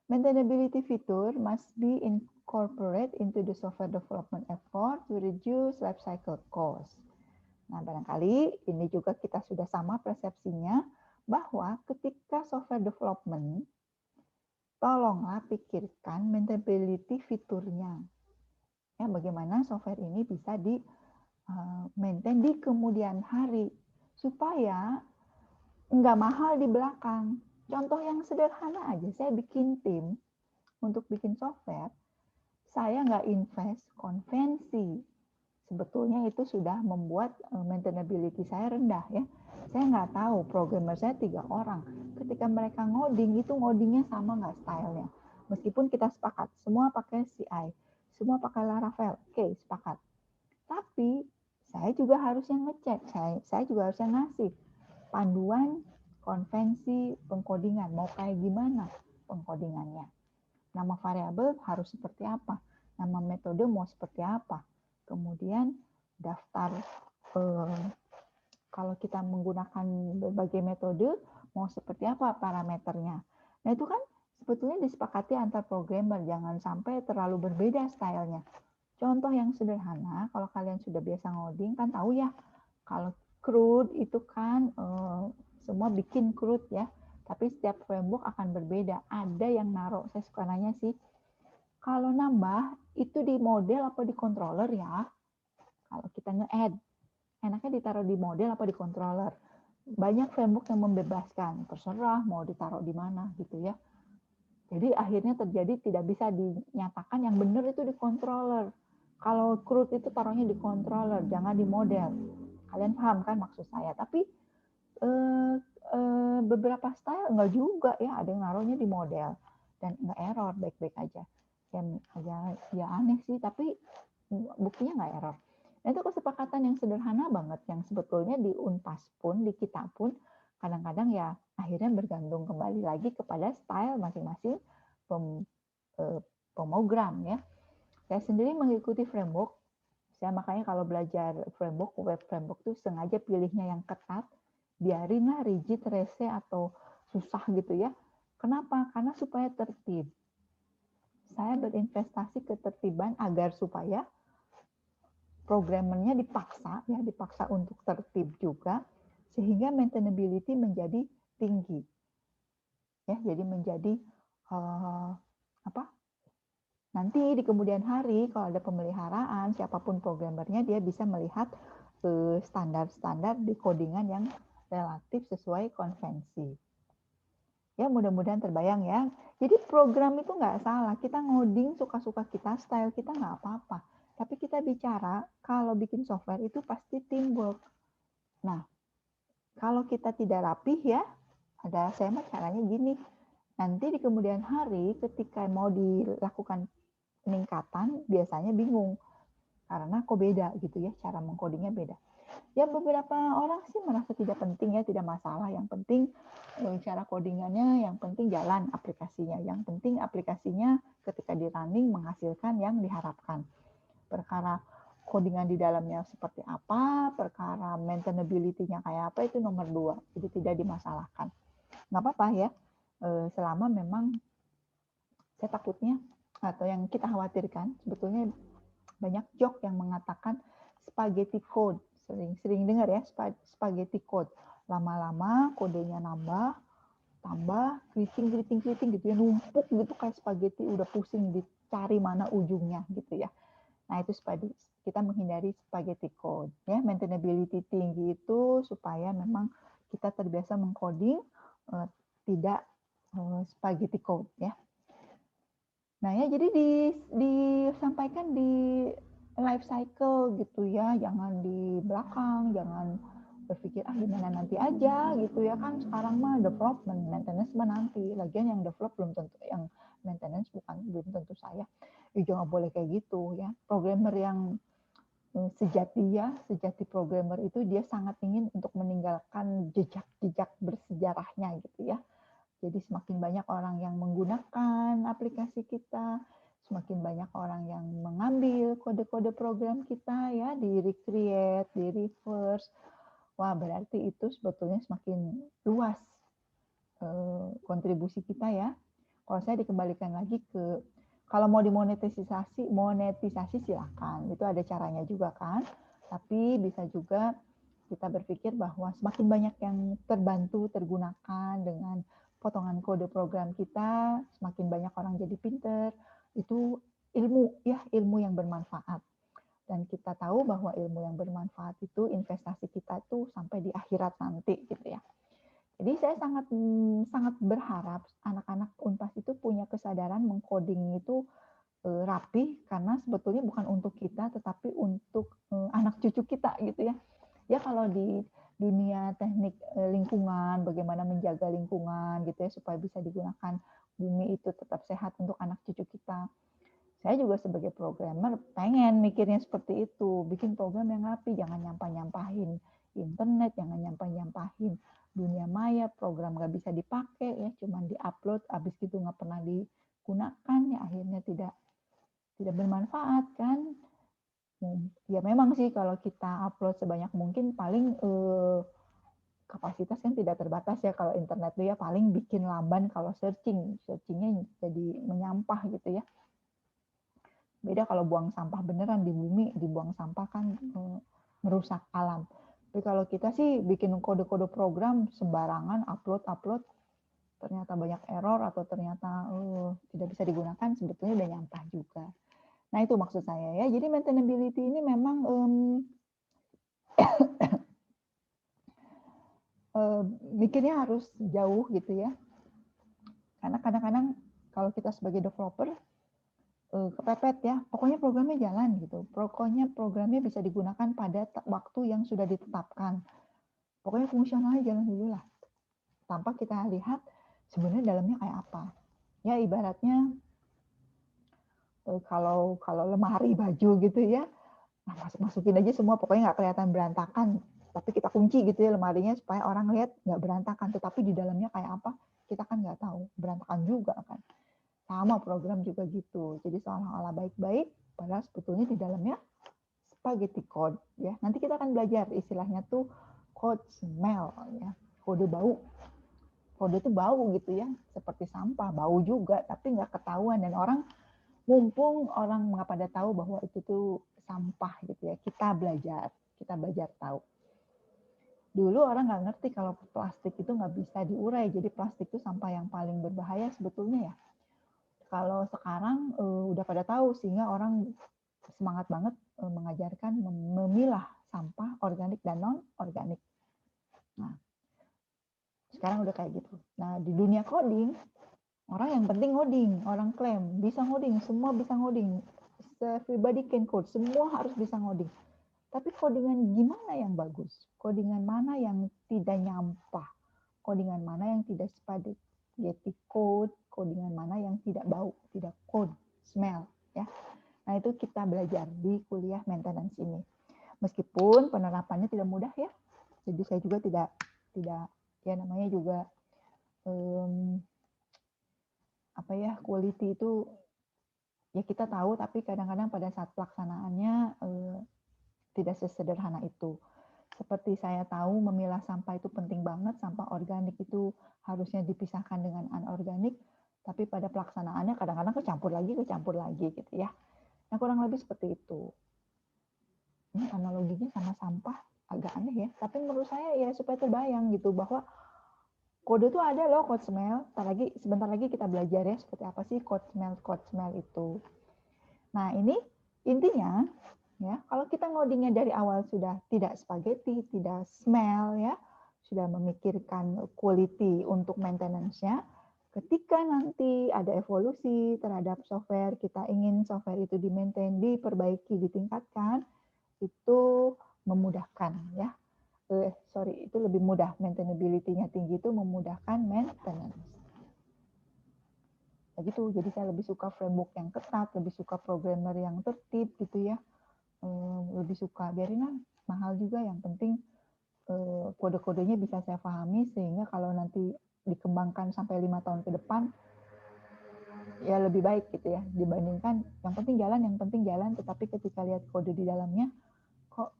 Maintainability feature must be incorporated into the software development effort to reduce life cycle cost. Nah, barangkali ini juga kita sudah sama persepsinya bahwa ketika software development tolonglah pikirkan maintainability fiturnya. Ya, bagaimana software ini bisa di maintain di kemudian hari supaya nggak mahal di belakang. Contoh yang sederhana aja, saya bikin tim untuk bikin software, saya nggak invest konvensi. Sebetulnya itu sudah membuat maintainability saya rendah ya. Saya nggak tahu, programmer saya 3 orang. Ketika mereka ngoding, itu ngodingnya sama nggak stylenya. Meskipun kita sepakat, semua pakai CI, semua pakai Laravel, oke, sepakat. Tapi saya juga harusnya ngecek, saya juga harusnya ngasih panduan konvensi pengkodingan, mau kayak gimana pengkodingannya. Nama variabel harus seperti apa, nama metode mau seperti apa. Kemudian daftar kalau kita menggunakan berbagai metode mau seperti apa parameternya. Nah itu kan sebetulnya disepakati antar programmer, jangan sampai terlalu berbeda stylenya. Contoh yang sederhana, kalau kalian sudah biasa ngoding kan tahu ya, kalau CRUD itu kan semua bikin CRUD ya, tapi setiap framework akan berbeda. Ada yang naruh, saya suka nanya sih, kalau nambah itu di model apa di controller ya? Kalau kita nge-add, enaknya ditaruh di model apa di controller? Banyak framework yang membebaskan, terserah mau ditaruh di mana gitu ya. Jadi akhirnya terjadi tidak bisa dinyatakan yang benar itu di controller. Kalau CRUD itu taruhnya di controller, jangan di model. Kalian paham kan maksud saya? Tapi beberapa style enggak juga ya, ada yang naruhnya di model dan nggak error, baik-baik aja. Ya aneh sih, tapi buktinya nggak error. Nah, itu kesepakatan yang sederhana banget, yang sebetulnya di Unpas pun, di kita pun, kadang-kadang ya akhirnya bergantung kembali lagi kepada style masing-masing pemrogram ya. Saya sendiri mengikuti framework, saya makanya kalau belajar framework, web framework tuh sengaja pilihnya yang ketat, biarinlah rigid, rese, atau susah gitu ya. Kenapa? Karena supaya tertib. Saya berinvestasi ketertiban agar supaya programmernya dipaksa untuk tertib juga, sehingga maintainability menjadi tinggi. Ya, jadi menjadi nanti di kemudian hari kalau ada pemeliharaan, siapapun programmernya dia bisa melihat standar-standar di codingan yang relatif sesuai konvensi. Ya mudah-mudahan terbayang ya. Jadi program itu nggak salah, kita ngoding suka-suka kita, style kita nggak apa-apa. Tapi kita bicara kalau bikin software itu pasti teamwork. Nah, kalau kita tidak rapih ya, saya mah caranya gini. Nanti di kemudian hari ketika mau dilakukan peningkatan, biasanya bingung. Karena kok beda gitu ya, cara mengkodingnya beda. Ya beberapa orang sih merasa tidak penting ya, tidak masalah. Yang penting cara codingannya, yang penting jalan aplikasinya. Yang penting aplikasinya ketika di running menghasilkan yang diharapkan. Perkara codingan di dalamnya seperti apa, perkara maintainability-nya kayak apa, itu nomor 2. Jadi tidak dimasalahkan. Nggak apa-apa ya, selama memang saya takutnya, atau yang kita khawatirkan, sebetulnya banyak joke yang mengatakan spaghetti code. Sering dengar ya, spaghetti code. Lama-lama kodenya nambah, tambah, keriting gitu ya, numpuk gitu kayak spaghetti, udah pusing dicari mana ujungnya gitu ya. Nah, itu kita menghindari spaghetti code ya. Maintainability tinggi itu supaya memang kita terbiasa mengcoding, tidak spaghetti code ya. Nah ya, jadi disampaikan di life cycle gitu ya, jangan di belakang, jangan berpikir gimana nanti aja gitu ya, kan sekarang mah development, maintenance mah nanti. Lagian yang develop belum tentu, yang maintenance belum tentu saya. Ya jangan boleh kayak gitu ya. Programmer yang sejati programmer itu dia sangat ingin untuk meninggalkan jejak bersejarahnya gitu ya. Jadi semakin banyak orang yang menggunakan aplikasi kita, semakin banyak orang yang mengambil kode-kode program kita ya, di recreate, di reverse. Wah, berarti itu sebetulnya semakin luas kontribusi kita ya. Kalau saya dikembalikan lagi ke, kalau mau monetisasi silakan. Itu ada caranya juga kan. Tapi bisa juga kita berpikir bahwa semakin banyak yang terbantu, tergunakan dengan potongan kode program kita, semakin banyak orang jadi pinter, itu ilmu yang bermanfaat. Dan kita tahu bahwa ilmu yang bermanfaat itu investasi kita tuh sampai di akhirat nanti gitu ya. Jadi saya sangat berharap anak-anak Unpas itu punya kesadaran mengcoding itu rapi, karena sebetulnya bukan untuk kita tetapi untuk anak cucu kita gitu ya. Ya kalau di dunia teknik lingkungan, bagaimana menjaga lingkungan gitu ya supaya bisa digunakan bumi itu tetap sehat untuk anak cucu kita. Saya juga sebagai programmer pengen mikirnya seperti itu, bikin program yang rapi, jangan nyampah-nyampahin internet, jangan nyampah-nyampahin dunia maya, program nggak bisa dipakai ya, cuman diupload, habis gitu nggak pernah digunakan ya, akhirnya tidak bermanfaat kan. Ya memang sih kalau kita upload sebanyak mungkin paling kapasitas kan tidak terbatas ya kalau internet tuh ya, paling bikin lamban kalau searchingnya jadi menyampah gitu ya. Beda kalau buang sampah beneran di bumi, dibuang sampah kan merusak alam. Tapi kalau kita sih bikin kode-kode program sembarangan, upload, ternyata banyak error atau ternyata tidak bisa digunakan, sebetulnya udah nyampah juga. Nah itu maksud saya ya. Jadi maintainability ini memang mikirnya harus jauh gitu ya. Karena kadang-kadang kalau kita sebagai developer kepepet ya, pokoknya programnya jalan gitu. Pokoknya programnya bisa digunakan pada waktu yang sudah ditetapkan. Pokoknya fungsionalnya jalan dulu lah. Tanpa kita lihat sebenarnya dalamnya kayak apa. Ya ibaratnya kalau lemari baju gitu ya, nah masukin aja semua, pokoknya nggak kelihatan berantakan. Tapi kita kunci gitu ya lemarinya supaya orang lihat nggak berantakan. Tetapi di dalamnya kayak apa, kita kan nggak tahu. Berantakan juga kan. Sama program juga gitu. Jadi seolah-olah baik-baik, padahal sebetulnya di dalamnya spaghetti code ya. Nanti kita akan belajar istilahnya tuh code smell ya. Kode bau. Kode itu bau gitu ya, seperti sampah, bau juga, tapi nggak ketahuan dan orang mumpung orang nggak pada tahu bahwa itu tuh sampah gitu ya. Kita belajar tahu. Dulu orang nggak ngerti kalau plastik itu nggak bisa diurai, jadi plastik itu sampah yang paling berbahaya sebetulnya ya. Kalau sekarang udah pada tahu sehingga orang semangat banget mengajarkan memilah sampah organik dan non organik. Nah, sekarang udah kayak gitu. Nah, di dunia coding, orang yang penting ngoding, orang klaim bisa ngoding, semua bisa ngoding. Everybody can code, semua harus bisa ngoding. Tapi codingan gimana yang bagus? Codingan mana yang tidak nyampah? Codingan mana yang tidak spaghetti code? Codingan mana yang tidak bau, tidak code, smell, ya. Nah, itu kita belajar di kuliah maintenance ini. Meskipun penerapannya tidak mudah ya. Jadi saya juga tidak ya namanya juga apa ya, quality itu ya kita tahu, tapi kadang-kadang pada saat pelaksanaannya tidak sesederhana itu. Seperti saya tahu memilah sampah itu penting banget, sampah organik itu harusnya dipisahkan dengan anorganik, tapi pada pelaksanaannya kadang-kadang kecampur lagi gitu ya. Nah, kurang lebih seperti itu. Ini analoginya sama sampah agak aneh ya, tapi menurut saya ya supaya terbayang gitu bahwa kode itu ada loh, code smell. Sebentar lagi kita belajar ya seperti apa sih code smell itu. Nah, ini intinya ya, kalau kita ngodingnya dari awal sudah tidak spaghetti, tidak smell ya, sudah memikirkan quality untuk maintenance-nya, ketika nanti ada evolusi terhadap software, kita ingin software itu di-maintain, diperbaiki, ditingkatkan, itu memudahkan ya. Itu lebih mudah, maintainability-nya tinggi itu memudahkan maintenance. Begitu, jadi saya lebih suka framework yang ketat, lebih suka programmer yang tertib gitu ya. Lebih suka biarin lah, mahal juga, yang penting kode-kodenya bisa saya pahami sehingga kalau nanti dikembangkan sampai 5 tahun ke depan ya lebih baik gitu ya, dibandingkan yang penting jalan tetapi ketika lihat kode di dalamnya kok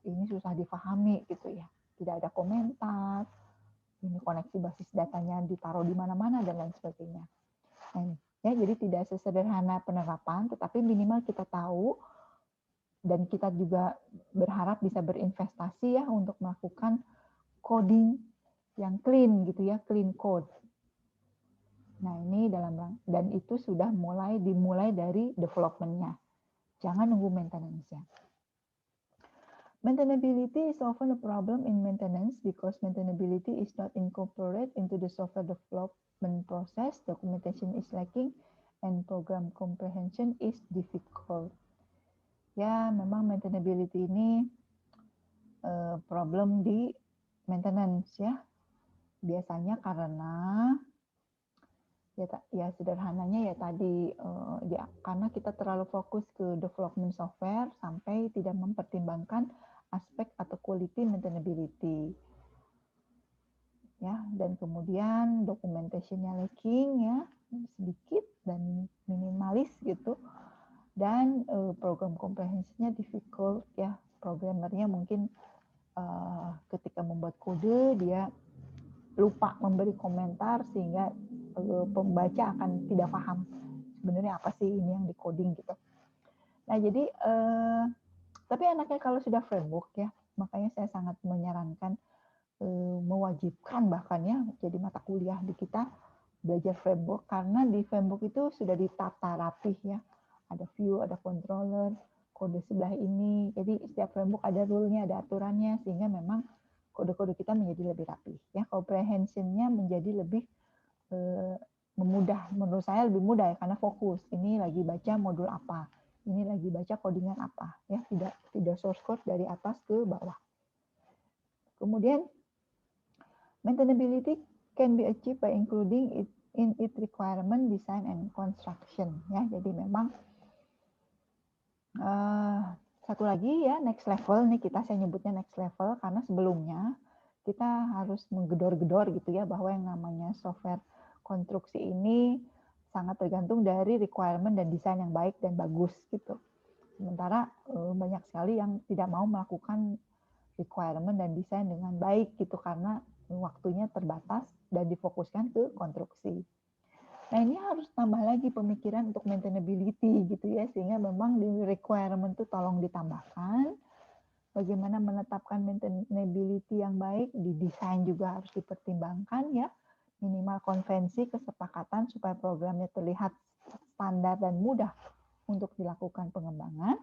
ini susah difahami gitu ya, tidak ada komentar, ini koneksi basis datanya ditaruh di mana-mana dan lain sebagainya. Nah, ya, jadi tidak sesederhana penerapan, tetapi minimal kita tahu dan kita juga berharap bisa berinvestasi ya untuk melakukan coding yang clean gitu ya, clean code. Nah, ini dan itu sudah dimulai dari development-nya. Jangan nunggu maintenance-nya. Maintainability is often a problem in maintenance because maintainability is not incorporated into the software development process, documentation is lacking, and program comprehension is difficult. Ya, memang maintainability ini problem di maintenance ya. Biasanya karena ya sederhananya ya tadi karena kita terlalu fokus ke development software sampai tidak mempertimbangkan aspek atau quality maintainability ya, dan kemudian documentation-nya lacking ya, sedikit dan minimalis gitu, dan program comprehension-nya difficult ya, programmernya mungkin ketika membuat kode dia lupa memberi komentar sehingga pembaca akan tidak paham sebenarnya apa sih ini yang di coding gitu. Nah jadi tapi enaknya kalau sudah framework ya, makanya saya sangat menyarankan mewajibkan bahkan ya jadi mata kuliah di kita belajar framework, karena di framework itu sudah ditata rapih ya, ada view, ada controller, kode sebelah ini, jadi setiap framework ada rule-nya, ada aturannya, sehingga memang kode-kode kita menjadi lebih rapih ya, comprehension-nya menjadi lebih memudah, menurut saya lebih mudah ya, karena fokus ini lagi baca modul apa, ini lagi baca codingan apa ya, tidak source code dari atas ke bawah. Kemudian maintainability can be achieved by including it in its requirement, design, and construction ya, jadi memang satu lagi ya, next level nih saya nyebutnya next level karena sebelumnya kita harus menggedor-gedor gitu ya, bahwa yang namanya software konstruksi ini sangat tergantung dari requirement dan desain yang baik dan bagus gitu. Sementara banyak sekali yang tidak mau melakukan requirement dan desain dengan baik gitu karena waktunya terbatas dan difokuskan ke konstruksi. Nah ini harus tambah lagi pemikiran untuk maintainability gitu ya, sehingga memang di requirement itu tolong ditambahkan. Bagaimana menetapkan maintainability yang baik, di desain juga harus dipertimbangkan ya. Minimal konvensi kesepakatan supaya programnya terlihat standar dan mudah untuk dilakukan pengembangan.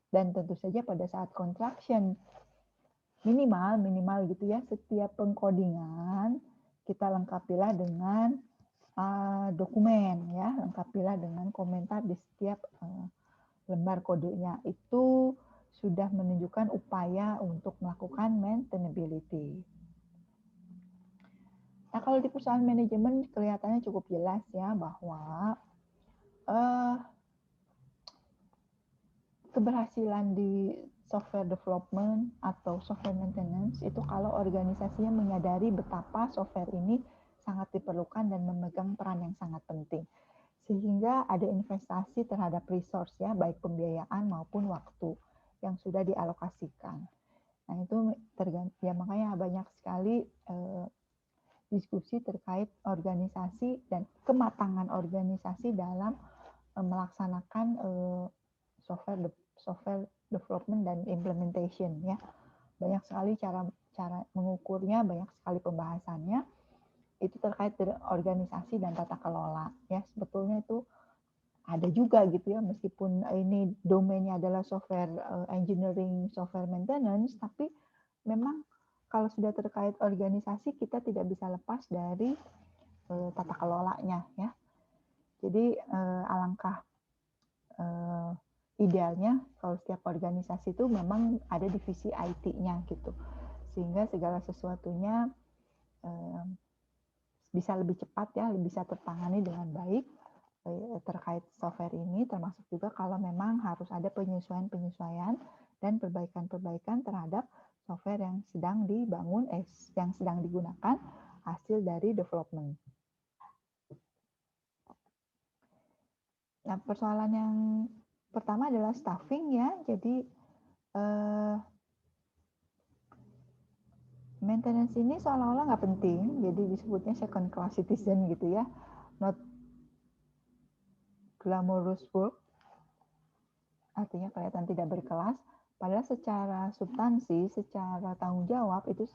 Dan tentu saja pada saat construction minimal gitu ya, setiap pengkodingan kita lengkapilah dengan dokumen ya, lengkapilah dengan komentar di setiap lembar kodenya. Itu sudah menunjukkan upaya untuk melakukan maintainability. Nah, kalau di perusahaan manajemen kelihatannya cukup jelas ya bahwa keberhasilan di software development atau software maintenance itu kalau organisasinya menyadari betapa software ini sangat diperlukan dan memegang peran yang sangat penting. Sehingga ada investasi terhadap resource ya, baik pembiayaan maupun waktu yang sudah dialokasikan. Nah, itu tergantung ya, makanya banyak sekali diskusi terkait organisasi dan kematangan organisasi dalam melaksanakan software development dan implementation ya. Banyak sekali cara mengukurnya, banyak sekali pembahasannya. Itu terkait dengan organisasi dan tata kelola ya. Sebetulnya itu ada juga gitu ya, meskipun ini domainnya adalah software engineering, software maintenance, tapi memang kalau sudah terkait organisasi kita tidak bisa lepas dari tata kelolanya ya. Jadi alangkah idealnya kalau setiap organisasi itu memang ada divisi IT-nya gitu, sehingga segala sesuatunya bisa lebih cepat ya, bisa tertangani dengan baik terkait software ini, termasuk juga kalau memang harus ada penyesuaian-penyesuaian dan perbaikan-perbaikan terhadap software yang sedang dibangun, yang sedang digunakan hasil dari development. Nah, persoalan yang pertama adalah staffing ya, jadi maintenance ini seolah-olah nggak penting, jadi disebutnya second class citizen gitu ya, not glamorous work, artinya kelihatan tidak berkelas, padahal secara substansi, secara tanggung jawab itu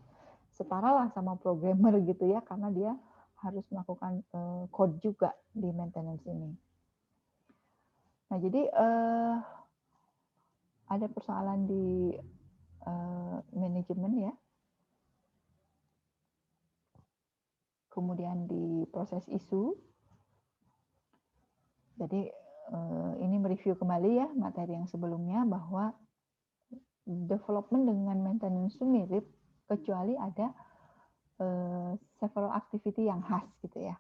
setara lah sama programmer gitu ya, karena dia harus melakukan code juga di maintenance ini. Nah jadi ada persoalan di manajemen ya. Kemudian di proses isu. Jadi ini mereview kembali ya materi yang sebelumnya bahwa development dengan maintenance itu mirip, kecuali ada several activity yang khas gitu ya.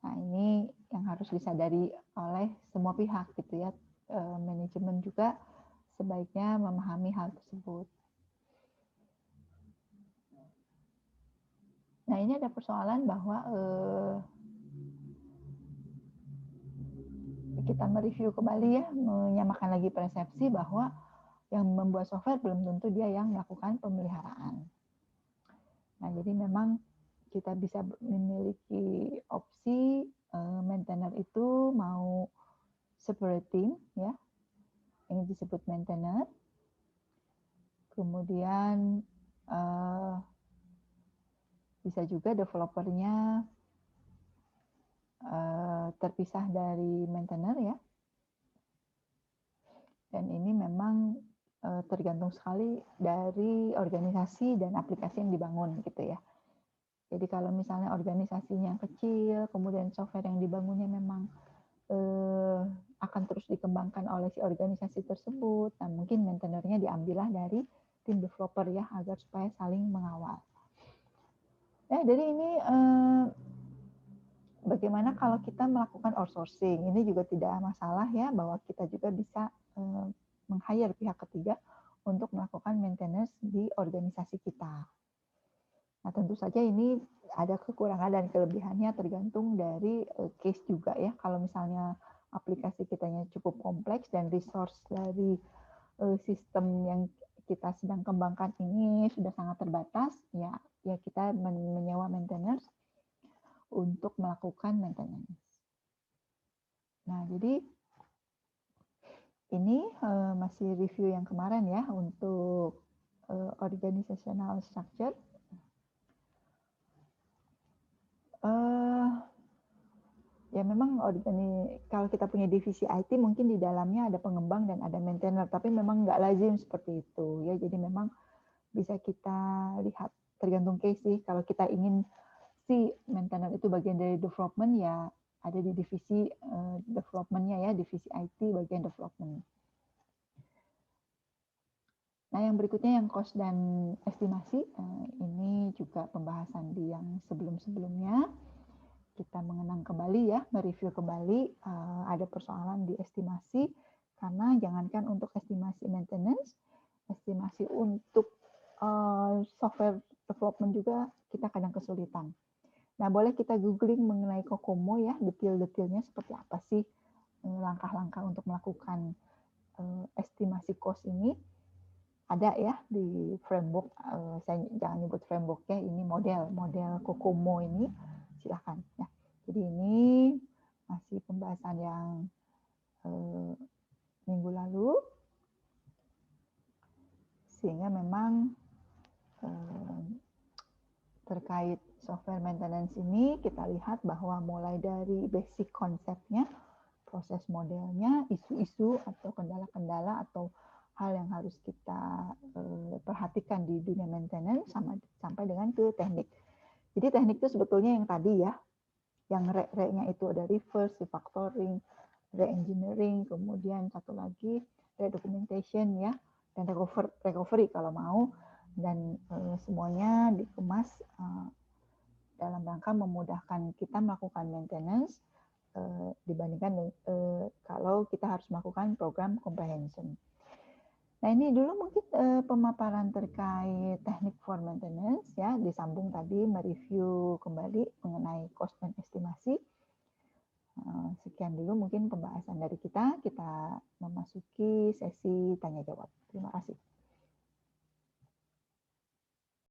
Nah ini yang harus disadari oleh semua pihak gitu ya. Manajemen juga sebaiknya memahami hal tersebut. Nah ini ada persoalan bahwa kita mereview kembali ya, menyamakan lagi persepsi bahwa yang membuat software belum tentu dia yang melakukan pemeliharaan. Nah jadi memang kita bisa memiliki opsi maintainer itu mau separate team ya, ini disebut maintainer. Kemudian bisa juga developernya terpisah dari maintainer ya. Dan ini memang tergantung sekali dari organisasi dan aplikasi yang dibangun gitu ya. Jadi kalau misalnya organisasinya kecil, kemudian software yang dibangunnya memang akan terus dikembangkan oleh si organisasi tersebut, nah mungkin maintainernya diambillah dari tim developer ya, agar supaya saling mengawal. Jadi ini bagaimana kalau kita melakukan outsourcing? Ini juga tidak masalah ya, bahwa kita juga bisa meng-hire pihak ketiga untuk melakukan maintenance di organisasi kita. Nah, tentu saja ini ada kekurangan dan kelebihannya tergantung dari case juga ya. Kalau misalnya aplikasi kitanya cukup kompleks dan resource dari sistem yang kita sedang kembangkan ini sudah sangat terbatas, ya kita menyewa maintainers untuk melakukan maintenance. Nah, jadi ini masih review yang kemarin ya untuk organizational structure. Ya memang kalau kita punya divisi IT mungkin di dalamnya ada pengembang dan ada maintainer, tapi memang nggak lazim seperti itu ya. Jadi memang bisa kita lihat tergantung case sih. Kalau kita ingin si maintainer itu bagian dari development ya ada di divisi developmentnya ya, divisi IT bagian development. Nah yang berikutnya yang cost dan estimasi, ini juga pembahasan di yang sebelum-sebelumnya. Kita mengenang kembali ya, mereview kembali ada persoalan di estimasi, karena jangankan untuk estimasi maintenance, estimasi untuk software development juga kita kadang kesulitan. Nah, boleh kita googling mengenai Kokomo ya, detail-detailnya seperti apa sih langkah-langkah untuk melakukan estimasi cost ini. Ada ya di framework, saya jangan nyebut framework ya, ini model Kokomo ini, silahkan ya. Jadi ini masih pembahasan yang minggu lalu, sehingga memang terkait software maintenance ini kita lihat bahwa mulai dari basic konsepnya, proses modelnya, isu-isu atau kendala-kendala atau hal yang harus kita perhatikan di dunia maintenance sampai dengan ke teknik. Jadi teknik itu sebetulnya yang tadi ya, yang re-nya itu ada reverse, refactoring, re-engineering, kemudian satu lagi re-documentation ya, dan recovery kalau mau, dan semuanya dikemas dalam rangka memudahkan kita melakukan maintenance dibandingkan kalau kita harus melakukan program comprehension. Nah ini dulu mungkin pemaparan terkait teknik for maintenance ya, disambung tadi mereview kembali mengenai cost dan estimasi. Sekian dulu mungkin pembahasan dari kita memasuki sesi tanya jawab. Terima kasih.